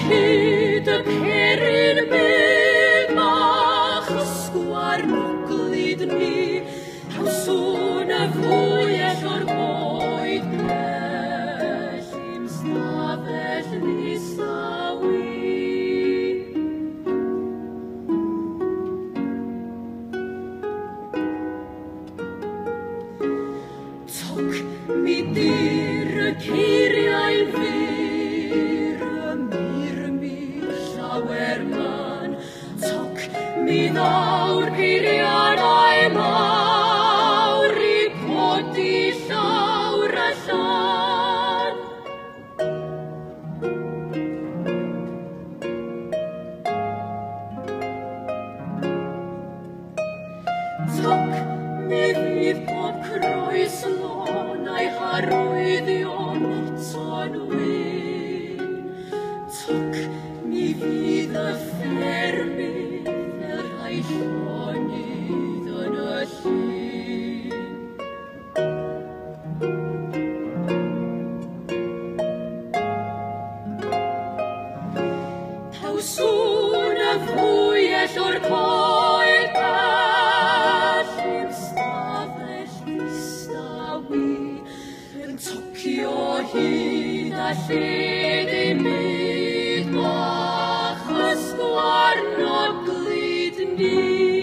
hyd y perin mynd bach ysgwar mwglid ni, hawswn y fwyell o'r boed bell i'm stafell nisawi. Toc mi dir y ceiriau'n fyr, y mir llawer man. Toc mi ddawr peiriannau mawr i codi llawr a llan. Toc mi fydd pob croes lon a'i harwyddion eto'n wyn. Toc mi fydd y ffermydd fel rhai llonydd yn y llyn. Hawswn y fwyell o'r coed bell i'm stafell ddistawi, yn tocio hyd a lled ei myd bach ysgwarnoglid ni.